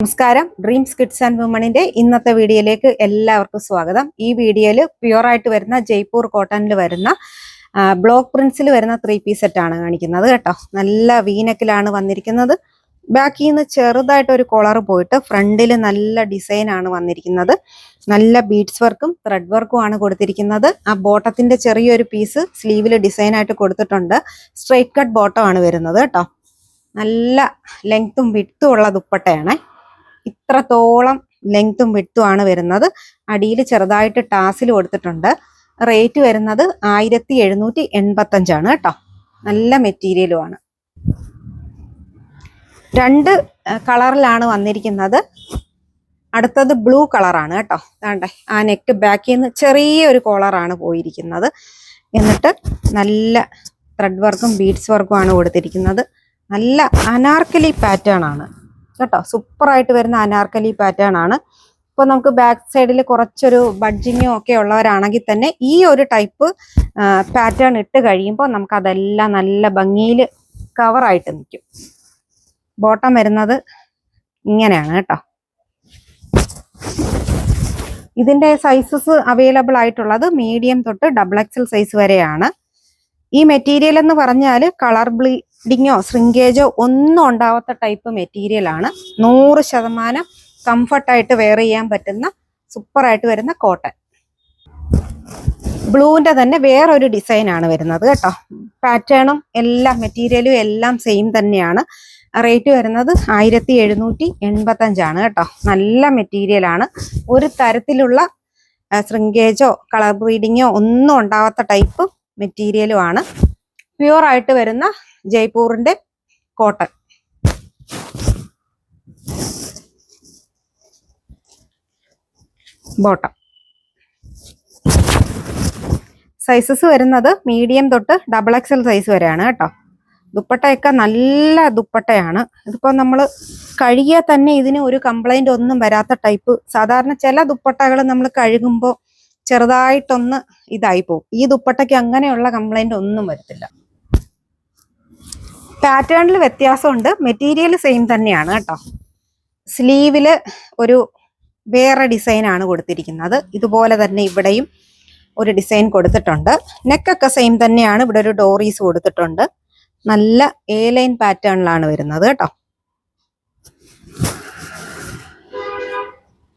നമസ്കാരം. Dreams kids and വുമണിന്റെ ഇന്നത്തെ വീഡിയോയിലേക്ക് എല്ലാവർക്കും സ്വാഗതം. ഈ വീഡിയോയിൽ പ്യുവറായിട്ട് വരുന്ന ജയ്പൂർ കോട്ടണിൽ വരുന്ന ബ്ലോക്ക് പ്രിന്റ്സിൽ വരുന്ന 3 പീസ് സെറ്റ് ആണ് കാണിക്കുന്നത് കേട്ടോ. നല്ല വീനക്കിലാണ് വന്നിരിക്കുന്നത്. ബാക്കിൽ നിന്ന് ചെറുതായിട്ട് ഒരു കോളർ പോയിട്ട് ഫ്രണ്ടിൽ നല്ല ഡിസൈൻ ആണ് വന്നിരിക്കുന്നത്. നല്ല ബീഡ്സ് വർക്കും ത്രെഡ് വർക്കും ആണ് കൊടുത്തിരിക്കുന്നത്. ആ ബോട്ടത്തിന്റെ ചെറിയൊരു പീസ് സ്ലീവിൽ ഡിസൈൻ ആയിട്ട് കൊടുത്തിട്ടുണ്ട്. സ്ട്രെയിറ്റ് കട്ട് ബോട്ടം ആണ് വരുന്നത് കേട്ടോ. നല്ല ലെങ്ത്തും വിഡ്ത്തും ഉള്ള ദുപ്പട്ടയാണ്. ഇത്രത്തോളം ലെങ്ത്തും വിഡ്ത്തും ആണ് വരുന്നത്. അടിയിൽ ചെറുതായിട്ട് ടാസിൽ കൊടുത്തിട്ടുണ്ട്. റേറ്റ് വരുന്നത് 1785 ആണ് കേട്ടോ. നല്ല മെറ്റീരിയലും ആണ്. 2 കളറിലാണ് വന്നിരിക്കുന്നത്. അടുത്തത് ബ്ലൂ കളറാണ് കേട്ടോ. അതാണ്ടേ ആ നെക്ക് ബാക്കിൽ നിന്ന് ചെറിയൊരു കോളറാണ് പോയിരിക്കുന്നത്. എന്നിട്ട് നല്ല ത്രെഡ് വർക്കും ബീഡ്സ് വർക്കും ആണ് കൊടുത്തിരിക്കുന്നത്. നല്ല അനാർക്കലി പാറ്റേൺ ആണ് കേട്ടോ. സൂപ്പറായിട്ട് വരുന്ന അനാർക്കലി പാറ്റേൺ ആണ്. ഇപ്പോൾ നമുക്ക് ബാക്ക് സൈഡിൽ കുറച്ചൊരു ബഡ്ജിങ്ങോ ഒക്കെ ഉള്ളവരാണെങ്കിൽ തന്നെ ഈ ഒരു ടൈപ്പ് പാറ്റേൺ ഇട്ട് കഴിയുമ്പോൾ നമുക്ക് അതെല്ലാം നല്ല ഭംഗിയിൽ കവറായിട്ട് നിൽക്കും. ബോട്ടം വരുന്നത് ഇങ്ങനെയാണ് കേട്ടോ. ഇതിൻ്റെ സൈസസ് അവൈലബിൾ ആയിട്ടുള്ളത് മീഡിയം തൊട്ട് XXL സൈസ് വരെയാണ്. ഈ മെറ്റീരിയൽ എന്ന് പറഞ്ഞാൽ കളർ ബ്ലീഡിങ്ങോ ശ്രിങ്കേജോ ഒന്നും ഉണ്ടാവാത്ത ടൈപ്പ് മെറ്റീരിയൽ ആണ്. 100% കംഫർട്ടായിട്ട് വെയർ ചെയ്യാൻ പറ്റുന്ന സൂപ്പറായിട്ട് വരുന്ന കോട്ടൺ. ബ്ലൂവിൻ്റെ തന്നെ വേറൊരു ഡിസൈൻ ആണ് വരുന്നത് കേട്ടോ. പാറ്റേണും എല്ലാം മെറ്റീരിയലും എല്ലാം സെയിം തന്നെയാണ്. റേറ്റ് വരുന്നത് 1785 ആണ് കേട്ടോ. നല്ല മെറ്റീരിയൽ ആണ്. ഒരു തരത്തിലുള്ള ശ്രിങ്കേജോ കളർ ബ്ലീഡിങ്ങോ ഒന്നും ഉണ്ടാവാത്ത ടൈപ്പ് മെറ്റീരിയലും ആണ്. പ്യുവർ ആയിട്ട് വരുന്ന ജയ്പൂരിന്റെ കോട്ടൺ. ബോട്ടം സൈസസ് വരുന്നത് മീഡിയം തൊട്ട് XXL സൈസ് വരെയാണ് കേട്ടോ. ദുപ്പട്ടയൊക്കെ നല്ല ദുപ്പട്ടയാണ്. ഇതിപ്പോൾ നമ്മൾ കഴുകിയാൽ തന്നെ ഇതിന് ഒരു കംപ്ലൈന്റ് ഒന്നും വരാത്ത ടൈപ്പ്. സാധാരണ ചില ദുപ്പട്ടകൾ നമ്മൾ കഴുകുമ്പോൾ ചെറുതായിട്ടൊന്ന് ഇതായി പോകും. ഈ ദുപ്പട്ടയ്ക്ക് അങ്ങനെയുള്ള കംപ്ലൈന്റ് ഒന്നും വരത്തില്ല. പാറ്റേണിൽ വ്യത്യാസമുണ്ട്. മെറ്റീരിയൽ സെയിം തന്നെയാണ് കേട്ടോ. സ്ലീവില് ഒരു വേറെ ഡിസൈൻ ആണ് കൊടുത്തിരിക്കുന്നത്. ഇതുപോലെ തന്നെ ഇവിടെയും ഒരു ഡിസൈൻ കൊടുത്തിട്ടുണ്ട്. നെക്കൊക്കെ സെയിം തന്നെയാണ്. ഇവിടെ ഒരു ഡോറീസ് കൊടുത്തിട്ടുണ്ട്. നല്ല എ ലൈൻ പാറ്റേണിലാണ് വരുന്നത് കേട്ടോ.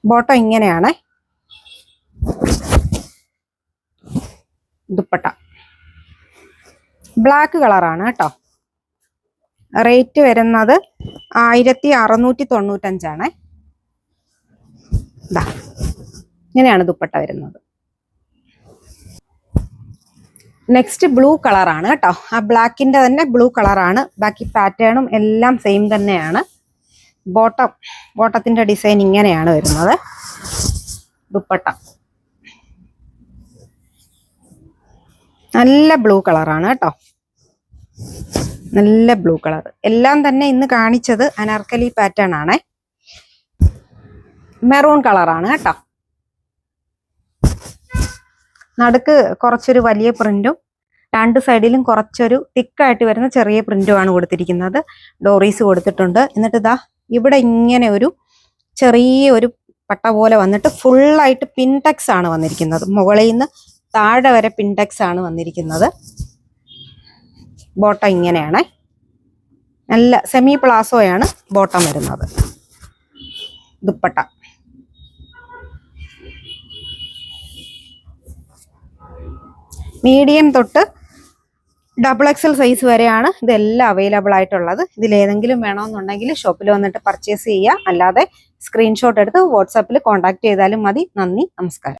ബോട്ടം ഇങ്ങനെയാണ്. ദുപ്പട്ട ബ്ലാക്ക് കളറാണ് കേട്ടോ. റേറ്റ് വരുന്നത് 1695 ആണ്. ഇങ്ങനെയാണ് ദുപ്പട്ട വരുന്നത്. നെക്സ്റ്റ് ബ്ലൂ കളറാണ് കേട്ടോ. ആ ബ്ലാക്കിന്റെ തന്നെ ബ്ലൂ കളറാണ്. ബാക്കി പാറ്റേണും എല്ലാം സെയിം തന്നെയാണ്. ബോട്ടത്തിന്റെ ഡിസൈൻ ഇങ്ങനെയാണ് വരുന്നത്. ദുപ്പട്ട നല്ല ബ്ലൂ കളറാണ് കേട്ടോ. നല്ല ബ്ലൂ കളർ. എല്ലാം തന്നെ ഇന്ന് കാണിച്ചത് അനാർക്കലി പാറ്റേൺ ആണ്. മെറൂൺ കളറാണ് കേട്ടോ. നടുക്ക് കുറച്ചൊരു വലിയ പ്രിന്റും 2 സൈഡിലും കുറച്ചൊരു തിക്കായിട്ട് വരുന്ന ചെറിയ പ്രിന്റും ആണ് കൊടുത്തിരിക്കുന്നത്. ഡോറീസ് കൊടുത്തിട്ടുണ്ട്. എന്നിട്ട് ഇതാ ഇവിടെ ഇങ്ങനെ ഒരു ചെറിയൊരു പട്ട പോലെ വന്നിട്ട് ഫുള്ളായിട്ട് പിൻടെക്സ് ആണ് വന്നിരിക്കുന്നത്. മുകളിൽ നിന്ന് താഴെ വരെ പിൻടെക്സ് ആണ് വന്നിരിക്കുന്നത്. ബോട്ടം ഇങ്ങനെയാണ്. നല്ല സെമി പ്ലാസോയാണ് ബോട്ടം വരുന്നത്. ദുപ്പട്ട മീഡിയം തൊട്ട് XXL സൈസ് വരെയാണ് ഇതെല്ലാം അവൈലബിൾ ആയിട്ടുള്ളത്. ഇതിലേതെങ്കിലും വേണമെന്നുണ്ടെങ്കിൽ ഷോപ്പിൽ വന്നിട്ട് പർച്ചേസ് ചെയ്യുക. അല്ലാതെ സ്ക്രീൻഷോട്ട് എടുത്ത് വാട്സാപ്പിൽ കോൺടാക്ട് ചെയ്താലും മതി. നന്ദി, നമസ്കാരം.